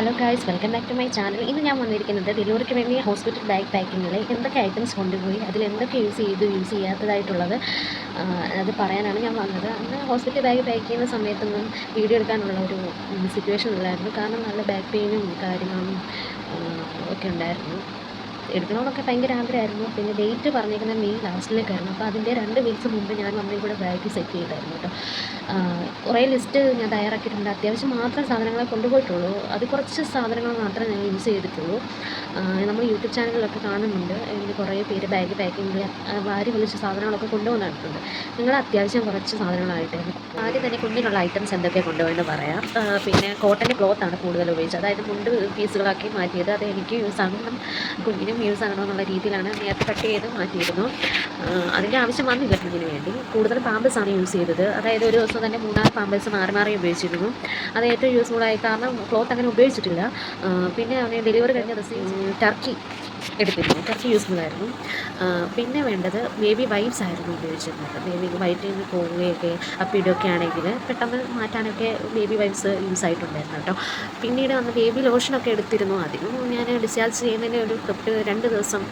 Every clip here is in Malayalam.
Hello guys, welcome back to my channel. ഇന്ന് ഞാൻ വന്നിരിക്കുന്നത് ഡെലിവറിക്ക് വേണ്ടി ഹോസ്പിറ്റൽ ബാഗ് പാക്കിങ്ങിൽ എന്തൊക്കെ ഐറ്റംസ് കൊണ്ടുപോയി അതിൽ എന്തൊക്കെ യൂസ് ചെയ്യാത്തതായിട്ടുള്ളത് അത് പറയാനാണ് ഞാൻ വന്നത്. അന്ന് ഹോസ്പിറ്റൽ ബാഗ് പാക്ക് ചെയ്യുന്ന സമയത്തൊന്നും വീഡിയോ എടുക്കാനുള്ള ഒരു സിറ്റുവേഷൻ ഇല്ലായിരുന്നു. കാരണം നല്ല ബാക്ക് പെയിനും കാര്യങ്ങളും ഒക്കെ ഉണ്ടായിരുന്നു. എടുക്കണമെന്നൊക്കെ ഭയങ്കര ആഗ്രഹമായിരുന്നു. പിന്നെ ഡേറ്റ് പറഞ്ഞേക്കുന്നത് മെയ് ലാസ്റ്റിലേക്കായിരുന്നു. അപ്പോൾ അതിൻ്റെ 2 വീക്സ് മുമ്പ് ഞാൻ വന്നേ കൂടെ ബാഗ് സെറ്റ് ചെയ്തായിരുന്നു കേട്ടോ. കുറേ ലിസ്റ്റ് ഞാൻ തയ്യാറാക്കിയിട്ടുണ്ട്. അത്യാവശ്യം മാത്രം സാധനങ്ങളെ കൊണ്ടുപോയിട്ടുള്ളൂ. അത് കുറച്ച് സാധനങ്ങൾ മാത്രമേ ഞാൻ യൂസ് ചെയ്തിട്ടുള്ളൂ. നമ്മൾ യൂട്യൂബ് ചാനലിലൊക്കെ കാണുന്നുണ്ട്, ഇങ്ങനെ കുറേ പേര് ബാഗ് പാക്കിങ്ങിൽ വാരി വലിച്ച സാധനങ്ങളൊക്കെ കൊണ്ടുപോകുന്നുണ്ട്. നിങ്ങൾ അത്യാവശ്യം കുറച്ച് സാധനങ്ങളായിട്ട് ആദ്യം തന്നെ കുഞ്ഞിനുള്ള ഐറ്റംസ് എന്തൊക്കെയാണ് കൊണ്ടുപോയെന്ന് പറയാം. പിന്നെ കോട്ടൻ്റെ ക്ലോത്താണ് കൂടുതൽ ഉപയോഗിച്ചത്. അതായത് മുണ്ട് പീസുകളാക്കി മാറ്റിയത്. അത് എനിക്ക് യൂസ് ആകണം, കുഞ്ഞിനും യൂസ് ആകണമെന്നുള്ള രീതിയിലാണ് നേരത്തെ കട്ട് ചെയ്ത് മാറ്റിയിരുന്നു. അതിൻ്റെ ആവശ്യം വന്നില്ല കുഞ്ഞിന് വേണ്ടി. കൂടുതലും പാമ്പേഴ്സാണ് യൂസ് ചെയ്തത്. അതായത് ഒരു ദിവസം തന്നെ 3-4 പാമ്പേഴ്സ് മാറി മാറി ഉപയോഗിച്ചിരുന്നു. അത് ഏറ്റവും യൂസ്ഫുള്ളായി, കാരണം ക്ലോത്ത് അങ്ങനെ ഉപയോഗിച്ചിട്ടില്ല. പിന്നെ അവന് ഡെലിവറി കഴിഞ്ഞ ദിവസം ടർക്കി എടുത്തിരുന്നു. ടർക്കി യൂസ്ഫുള്ളായിരുന്നു. പിന്നെ വേണ്ടത് ബേബി വൈപ്സ് ആയിരുന്നു ഉപയോഗിച്ചിരുന്നത്. ബേബി വയറ്റിൽ നിന്ന് പോവുകയൊക്കെ അപ്പിടുകയൊക്കെ ആണെങ്കിൽ പെട്ടെന്ന് മാറ്റാനൊക്കെ ബേബി വൈപ്സ് യൂസ് ആയിട്ടുണ്ടായിരുന്നു കേട്ടോ. പിന്നീട് വന്ന് ബേബി ലോഷനൊക്കെ എടുത്തിരുന്നു. അധികം ഞാൻ ഡിസ്ചാർജ് ചെയ്യുന്നതിന് ഒരു 2 ദിവസം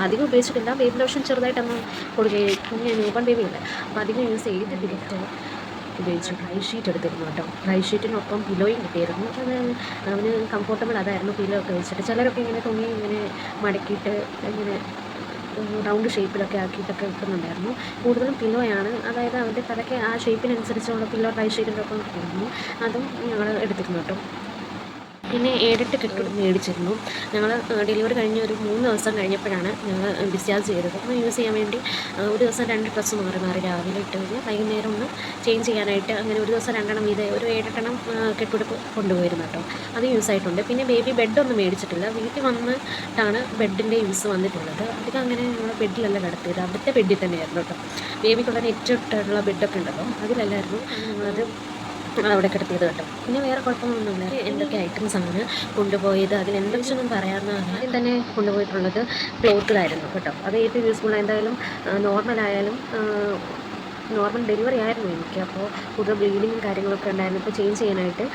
അധികം ഉപയോഗിച്ചിട്ടില്ല. ബേബി ലോഷൻ ചെറുതായിട്ടൊന്ന് കൊടുക്കുകയും, കുഞ്ഞ് ന്യൂബോൺ ബേബി അല്ലേ, അപ്പോൾ അധികം യൂസ് ചെയ്തിട്ടില്ല. ഉപയോഗിച്ചു. ഡ്രൈ ഷീറ്റ് എടുത്തിരുന്നു കേട്ടോ. ഡ്രൈ ഷീറ്റിനൊപ്പം പിലോയും കിട്ടിയിരുന്നു. അത് അവന് കംഫോർട്ടബിൾ അതായിരുന്നു, പിലോ ഒക്കെ വെച്ചിട്ട്. ചിലരൊക്കെ ഇങ്ങനെ തുണി ഇങ്ങനെ മടക്കിയിട്ട് ഇങ്ങനെ റൗണ്ട് ഷേപ്പിലൊക്കെ ആക്കിയിട്ടൊക്കെ വെക്കുന്നുണ്ടായിരുന്നു. കൂടുതലും പിലോയാണ്, അതായത് അവൻ്റെ തലയ്ക്ക് ആ ഷേപ്പിനനുസരിച്ചുള്ള പില്ലോ ഡ്രൈ ഷീറ്റിൻ്റെ ഒപ്പം കിട്ടിയിരുന്നു. അതും ഞങ്ങൾ എടുത്തിരുന്നു കേട്ടോ. പിന്നെ 7-8 കെട്ട് മേടിച്ചിരുന്നു. ഞങ്ങൾ ഡെലിവറി കഴിഞ്ഞ് ഒരു 3 ദിവസം കഴിഞ്ഞപ്പോഴാണ് ഞങ്ങൾ ഡിസ്ചാർജ് ചെയ്തത്. അപ്പോൾ യൂസ് ചെയ്യാൻ വേണ്ടി ഒരു ദിവസം 2 ഡ്രസ്സ് മാറി മാറി രാവിലെ ഇട്ട് കഴിഞ്ഞാൽ വൈകുന്നേരം ഒന്ന് ചേഞ്ച് ചെയ്യാനായിട്ട്, അങ്ങനെ ഒരു ദിവസം 2 വീതം ഒരു 7-8 കെട്ടുടുപ്പ് കൊണ്ടുപോയിരുന്നു കേട്ടോ. അത് യൂസായിട്ടുണ്ട്. പിന്നെ ബേബി ബെഡൊന്നും മേടിച്ചിട്ടില്ല. വീട്ടിൽ വന്നിട്ടാണ് ബെഡിൻ്റെ യൂസ് വന്നിട്ടുള്ളത്. അധികം അങ്ങനെ ഞങ്ങൾ ബെഡിലല്ല കിടത്തിയത്, അവിടുത്തെ ബെഡിൽ തന്നെയായിരുന്നു കേട്ടോ. ബേബിക്കുള്ള നെറ്റ് ഇട്ടുള്ള ബെഡൊക്കെ ഉണ്ടല്ലോ, അതിലല്ലായിരുന്നു ഞങ്ങളത് അവിടെ കിടത്തിയത് കേട്ടോ. പിന്നെ വേറെ കുഴപ്പമൊന്നുമില്ല. എന്തൊക്കെ ഐറ്റംസാണ് കൊണ്ടുപോയത്, അതിനെന്തൊക്കെയൊന്നും പറയാമെന്ന്. ആദ്യം തന്നെ കൊണ്ടുപോയിട്ടുള്ളത് ക്ലോത്തിലായിരുന്നു കേട്ടോ. അത് ഏറ്റവും യൂസ്ഫുൾ. എന്തായാലും നോർമലായാലും നോർമൽ ഡെലിവറി ആയിരുന്നു എനിക്ക്. അപ്പോൾ കൂടുതൽ ബ്ലീഡിങ്ങും കാര്യങ്ങളൊക്കെ ഉണ്ടായിരുന്നു. ഇപ്പോൾ ചേഞ്ച് ചെയ്യാനായിട്ട്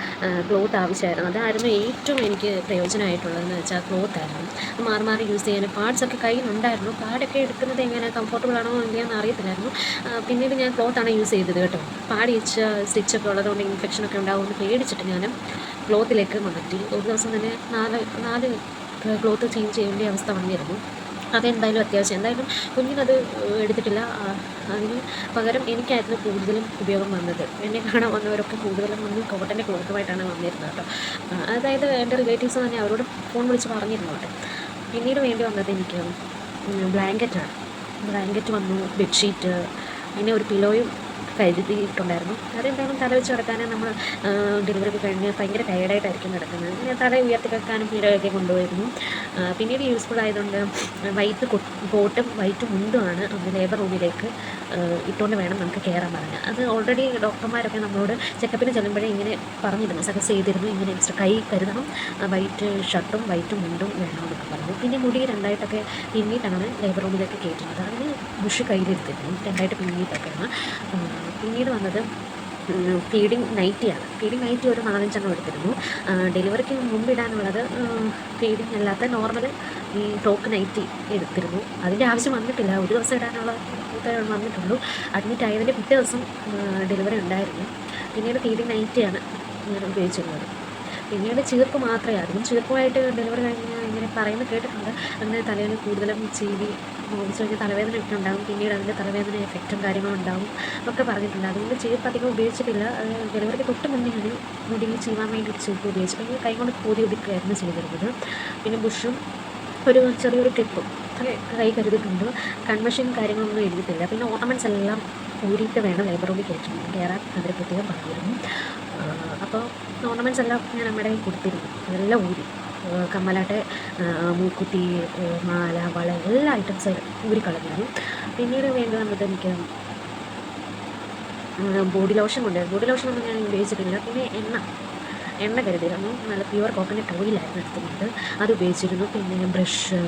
ക്ലോത്ത് ആവശ്യമായിരുന്നു. അതായിരുന്നു ഏറ്റവും എനിക്ക് പ്രയോജനമായിട്ടുള്ളതെന്ന് വെച്ചാൽ ക്ലോത്തായിരുന്നു. മാറി മാറി യൂസ് ചെയ്യാൻ. പാഡ്സൊക്കെ കയ്യിലുണ്ടായിരുന്നു. പാഡൊക്കെ എടുക്കുന്നത് എങ്ങനെ കംഫർട്ടബിൾ ആണോ എങ്ങനെയാണെന്ന് അറിയത്തില്ലായിരുന്നു. പിന്നീട് ഞാൻ ക്ലോത്താണ് യൂസ് ചെയ്തത് കേട്ടോ. പാഡ് വെച്ച സ്റ്റിച്ചൊക്കെ ഉള്ളതുകൊണ്ട് ഇൻഫെക്ഷനൊക്കെ ഉണ്ടാകുമെന്ന് പേടിച്ചിട്ട് ഞാൻ ക്ലോത്തിലേക്ക് മാറ്റി. ഒരു ദിവസം തന്നെ 4 ക്ലോത്ത് ചേഞ്ച് ചെയ്യേണ്ട അവസ്ഥ വന്നിരുന്നു. അതെന്തായാലും അത്യാവശ്യം. എന്തായാലും കുഞ്ഞിനത് എടുത്തിട്ടില്ല. അതിന് പകരം എനിക്കായിരുന്നു കൂടുതലും ഉപയോഗം വന്നത്. എന്നെ കാണാൻ വന്നവരൊക്കെ കൂടുതലും വന്ന് കോട്ടൻ്റെ ക്ലോത്തുമായിട്ടാണ് വന്നിരുന്നത് കേട്ടോ. അതായത് എൻ്റെ റിലേറ്റീവ്സ് തന്നെ അവരോട് ഫോൺ വിളിച്ച് പറഞ്ഞിരുന്നു കേട്ടോ. പിന്നീട് വേണ്ടി വന്നത് എനിക്ക് ബ്ലാങ്കറ്റാണ്. ബ്ലാങ്കറ്റ് വന്നു, ബെഡ്ഷീറ്റ്, പിന്നെ ഒരു പിലോയും കരുതിയിട്ടുണ്ടായിരുന്നു. അതെന്തായാലും തല വെച്ച് കിടക്കാൻ നമ്മൾ ഡെലിവറി കഴിഞ്ഞ് ഭയങ്കര ടയേർഡായിട്ടായിരിക്കും കിടക്കുന്നത്. പിന്നെ തല ഉയർത്തി വെക്കാനും പിലോയൊക്കെ കൊണ്ടുപോയിരുന്നു. പിന്നീട് യൂസ്ഫുൾ ആയതുകൊണ്ട് വൈറ്റ് കോട്ടും വൈറ്റ് മുണ്ടുമാണ് ലേബർ റൂമിലേക്ക് ഇട്ടുകൊണ്ട് വേണം നമുക്ക് കയറാൻ പറഞ്ഞത്. അത് ഓൾറെഡി ഡോക്ടർമാരൊക്കെ നമ്മളോട് ചെക്കപ്പിന് ചെല്ലുമ്പോഴേ ഇങ്ങനെ പറഞ്ഞിരുന്നു, സജസ്റ്റ് ചെയ്തിരുന്നു, ഇങ്ങനെ എക്സ്ട്രാ കൈ കരുതണം, വൈറ്റ് ഷർട്ടും വൈറ്റ് മുണ്ടും വേണമെന്നൊക്കെ പറഞ്ഞു. പിന്നെ മുടി 2ആയിട്ടൊക്കെ പിന്നീട്ടാണ് ലേബർ റൂമിലേക്ക് കയറ്റുന്നത്. അതിന് ബുഷ് കയ്യിലെടുത്തിരുന്നു, 2ആയിട്ട് പിന്നീട്ടൊക്കെയാണ്. പിന്നീട് വന്നത് ഫീഡിങ് നൈറ്റിയാണ്. ഫീഡിങ് നൈറ്റി ഒരു 4-5 എടുത്തിരുന്നു. ഡെലിവറിക്ക് മുമ്പ് ഇടാനുള്ളത് ഫീഡിങ് അല്ലാത്ത നോർമൽ ഈ ടോക്ക് നൈറ്റി എടുത്തിരുന്നു. അതിൻ്റെ ആവശ്യം വന്നിട്ടില്ല. ഒരു ദിവസം ഇടാനുള്ള വന്നിട്ടുള്ളൂ. അഡ്മിറ്റ് ആയതിൻ്റെ പിറ്റേ ദിവസം ഡെലിവറി ഉണ്ടായിരുന്നു. പിന്നീട് ഫീഡിങ് നൈറ്റിയാണ് ഞാൻ ഉപയോഗിച്ചിരുന്നത്. പിന്നീട് ചീർപ്പ് മാത്രമേ, അതിനും ചീർപ്പുമായിട്ട് ഡെലിവറി കഴിഞ്ഞ് ഇങ്ങനെ പറയുന്നത് കേട്ടിട്ടുണ്ട്. അങ്ങനെ തലവേദന കൂടുതലും ചീവി നോവിച്ച് കഴിഞ്ഞാൽ തലവേദന ഒക്കെ ഉണ്ടാകും. പിന്നീട് അതിൻ്റെ തലവേദന എഫക്റ്റും കാര്യങ്ങളും ഉണ്ടാകും ഒക്കെ പറഞ്ഞിട്ടുണ്ട്. അതുകൊണ്ട് ചീർപ്പ് അധികം ഉപയോഗിച്ചിട്ടില്ല. ഡെലിവറിക്ക് തൊട്ട് മുന്നേ ഞാൻ മുടി ചീവാൻ വേണ്ടി ചീർപ്പ് ഉപയോഗിച്ചു. പിന്നെ കൈ കൊണ്ട് കോതി ഒതുക്കുകയായിരുന്നു ചെയ്തിരുന്നത്. പിന്നെ ബുഷും ഒരു ചെറിയൊരു ക്ലിപ്പും കൈ കരുതിയിട്ടുണ്ട്. കൺവെൻഷൻ കാര്യങ്ങളൊന്നും എഴുതിയിട്ടില്ല. പിന്നെ ഓർണമെൻറ്റ്സ് എല്ലാം ഊരിയിട്ട് വേണം ലേബർ റൂമിൽ കയറാൻ അവർ പ്രത്യേകം പറഞ്ഞിരുന്നു. അപ്പോൾ ഓർണമെൻറ്റ്സ് എല്ലാം ഞാൻ നമ്മുടെ കൊടുത്തിരുന്നു. അതെല്ലാം ഊരി, കമ്മലാട്ടെ, മൂക്കുത്തി, മാല, വള, എല്ലാ ഐറ്റംസ് ഊരിക്കളഞ്ഞിരുന്നു. പിന്നീട് വേണ്ടി വന്നത് എനിക്ക് ബോഡി ലോഷൻ കൊണ്ടായിരുന്നു. ബോഡി ലോഷനൊന്നും ഞാൻ ഉപയോഗിച്ചിട്ടില്ല. പിന്നെ എണ്ണ കരുതിയിരുന്നു. നല്ല പ്യുവർ കോക്കനട്ട് ഓയിലായിരുന്നു എടുത്തിരുന്നത്, അത് ഉപയോഗിച്ചിരുന്നു. പിന്നെ ബ്രഷ്,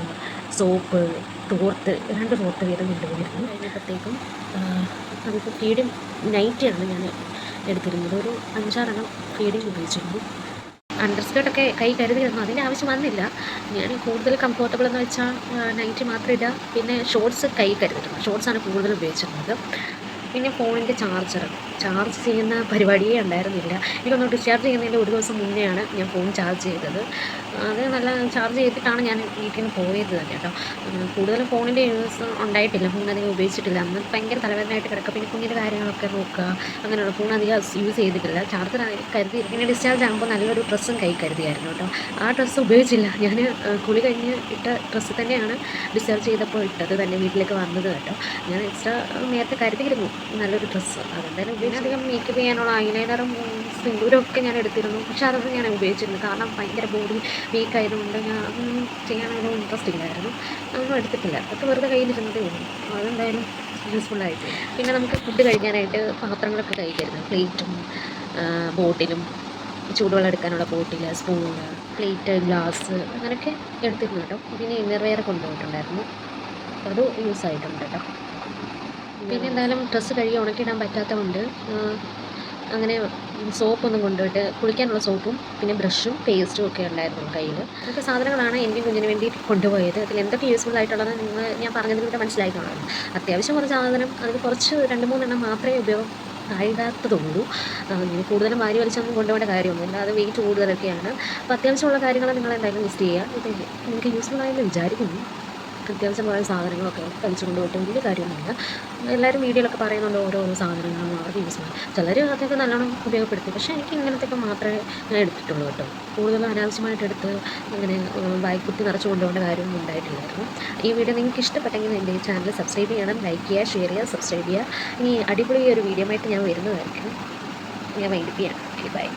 സോപ്പ്, തോർത്ത്, 2 തോർത്ത് വീതം കൊണ്ടുപോയിരുന്നു. കഴിഞ്ഞപ്പോഴത്തേക്കും അതിപ്പോൾ ഫീഡിങ് നൈറ്റിയാണ് ഞാൻ എടുത്തിരുന്നത്. ഒരു 5-6 ഫീഡിങ് ഉപയോഗിച്ചിരുന്നു. അണ്ടർ സ്കേർട്ടൊക്കെ കൈ കരുതിയിരുന്നു, അതിൻ്റെ ആവശ്യം വന്നില്ല. ഞാൻ കൂടുതൽ കംഫർട്ടബിൾ എന്ന് വെച്ചാൽ നൈറ്റി മാത്രം ഇടുക, പിന്നെ ഷോർട്സ് കൈ കരുതിയിട്ടുണ്ട്. ഷോർട്സാണ് കൂടുതൽ ഉപയോഗിച്ചിരുന്നത്. പിന്നെ ഫോണിൻ്റെ ചാർജ് ചെയ്യുന്ന പരിപാടിയേ ഉണ്ടായിരുന്നില്ല. എനിക്കൊന്ന് ഡിസ്ചാർജ് ചെയ്യുന്നതിൻ്റെ ഒരു ദിവസം മുന്നെയാണ് ഞാൻ ഫോൺ ചാർജ് ചെയ്തത്. അത് നല്ല ചാർജ് ചെയ്തിട്ടാണ് ഞാൻ വീട്ടിൽ നിന്ന് പോയത് തന്നെ കേട്ടോ. കൂടുതലും ഫോണിൻ്റെ യൂസ് ഉണ്ടായിട്ടില്ല, ഫോൺ അധികം ഉപയോഗിച്ചിട്ടില്ല. അന്ന് ഭയങ്കര തലവേദനയായിട്ട് കിടക്കുക, പിന്നെ കുഞ്ഞിൻ്റെ കാര്യങ്ങളൊക്കെ നോക്കുക, അങ്ങനെയുള്ള ഫോൺ അധികം യൂസ് ചെയ്തിട്ടില്ല. ചാർജർ കരുതി. പിന്നെ ഡിസ്ചാർജ് ആകുമ്പോൾ നല്ലൊരു ഡ്രസ്സും കൈ കരുതിയായിരുന്നു കേട്ടോ. ആ ഡ്രസ്സ് ഉപയോഗിച്ചില്ല. ഞാൻ കുളി കഴിഞ്ഞ് ഇട്ട ഡ്രസ്സ് തന്നെയാണ് ഡിസ്ചാർജ് ചെയ്തപ്പോൾ ഇട്ടത് തന്നെ, വീട്ടിലേക്ക് വന്നത് കേട്ടോ. ഞാൻ എക്സ്ട്രാ നേരത്തെ കരുതിയിരുന്നു നല്ലൊരു ഡ്രസ്സ്. അതെന്തായാലും പിന്നെ അധികം മേക്കപ്പ് ചെയ്യാനുള്ള ഐലൈനറും സിന്ദൂരമൊക്കെ ഞാൻ എടുത്തിരുന്നു, പക്ഷേ അതൊന്നും ഞാൻ ഉപയോഗിച്ചിരുന്നു. കാരണം ഭയങ്കര ബോഡി വീക്ക് ആയതുകൊണ്ട് ഞാൻ അതൊന്നും ചെയ്യാനൊരു ഇൻട്രസ്റ്റ് ഇല്ലായിരുന്നു. അതൊന്നും എടുത്തിട്ടില്ല. അതൊക്കെ വെറുതെ കയ്യിലിരുന്നതേ ഉള്ളൂ. അതെന്തായാലും യൂസ്ഫുള്ളായിട്ട്. പിന്നെ നമുക്ക് ഫുഡ് കഴിക്കാനായിട്ട് പാത്രങ്ങളൊക്കെ കഴിക്കരുത്. പ്ലേറ്റും ബോട്ടിലും, ചൂടുവെള്ളം എടുക്കാനുള്ള ബോട്ടിൽ, സ്പൂണ്, പ്ലേറ്റ്, ഗ്ലാസ് അങ്ങനെയൊക്കെ എടുത്തിരുന്നു കേട്ടോ. പിന്നെ ഇന്നർവെയർ കൊണ്ടുപോയിട്ടുണ്ടായിരുന്നു, അത് യൂസ് ആയിട്ടുണ്ട് കേട്ടോ. പിന്നെ എന്തായാലും ഡ്രസ്സ് കഴുകി ഉണക്കിയിടാൻ പറ്റാത്തതുകൊണ്ട് അങ്ങനെ സോപ്പൊന്നും കൊണ്ടുപോയിട്ട്, കുളിക്കാനുള്ള സോപ്പും പിന്നെ ബ്രഷും പേസ്റ്റും ഒക്കെ ഉണ്ടായിരുന്നു കയ്യിൽ. അതൊക്കെ സാധനങ്ങളാണ് എൻ്റെ കുഞ്ഞിന് വേണ്ടി കൊണ്ടുപോയത്. അതിൽ എന്തൊക്കെ യൂസ്ഫുൾ ആയിട്ടുള്ളത് ഞാൻ പറഞ്ഞതിലൂടെ മനസ്സിലായിട്ടുള്ളതാണ്. അത്യാവശ്യം കുറച്ച് സാധനം, അതിൽ കുറച്ച് 2-3 എണ്ണം മാത്രമേ ഉപയോഗം ആയിടാത്തതുള്ളൂ. ഇങ്ങനെ കൂടുതലും വാരി വലിച്ചൊന്നും കൊണ്ടുപോകേണ്ട കാര്യമൊന്നുമില്ല, അത് വെയിറ്റ് കൂടുതലൊക്കെയാണ്. അപ്പോൾ അത്യാവശ്യമുള്ള കാര്യങ്ങൾ നിങ്ങൾ എന്തായാലും ലിസ്റ്റ് ചെയ്യുക. ഇത് നിങ്ങൾക്ക് യൂസ്ഫുൾ ആയെന്ന് വിചാരിക്കുന്നു. അത്യാവശ്യം കുറേ സാധനങ്ങളൊക്കെ കഴിച്ചു കൊണ്ടുപോയിട്ട് വലിയ കാര്യമൊന്നുമില്ല. എല്ലാവരും വീഡിയോയിലൊക്കെ പറയുന്നുണ്ട് ഓരോരോ സാധനങ്ങളും അവർക്ക് യൂസ് ചെയ്യാം. ചിലർ അതൊക്കെ നല്ലോണം ഉപയോഗപ്പെടുത്തി, പക്ഷേ എനിക്ക് ഇങ്ങനത്തെയൊക്കെ മാത്രമേ ഞാൻ എടുത്തിട്ടുള്ളൂ കേട്ടോ. കൂടുതൽ അനാവശ്യമായിട്ട് എടുത്ത് അങ്ങനെ ബാഗ് കുത്തി നിറച്ച് കൊണ്ടുപോകേണ്ട കാര്യമൊന്നും ഉണ്ടായിട്ടില്ലായിരുന്നു. ഈ വീഡിയോ നിങ്ങൾക്ക് ഇഷ്ടപ്പെട്ടെങ്കിൽ എൻ്റെ ഈ ചാനൽ സബ്സ്ക്രൈബ് ചെയ്യണം, ലൈക്ക് ചെയ്യുക, ഷെയർ ചെയ്യുക, സബ്സ്ക്രൈബ് ചെയ്യുക. ഇനി അടിപൊളി ഒരു വീഡിയോ ആയിട്ട് ഞാൻ വരുന്നതായിരിക്കും. ഞാൻ വൈൻഡപ്പ് ചെയ്യാം. Okay, by.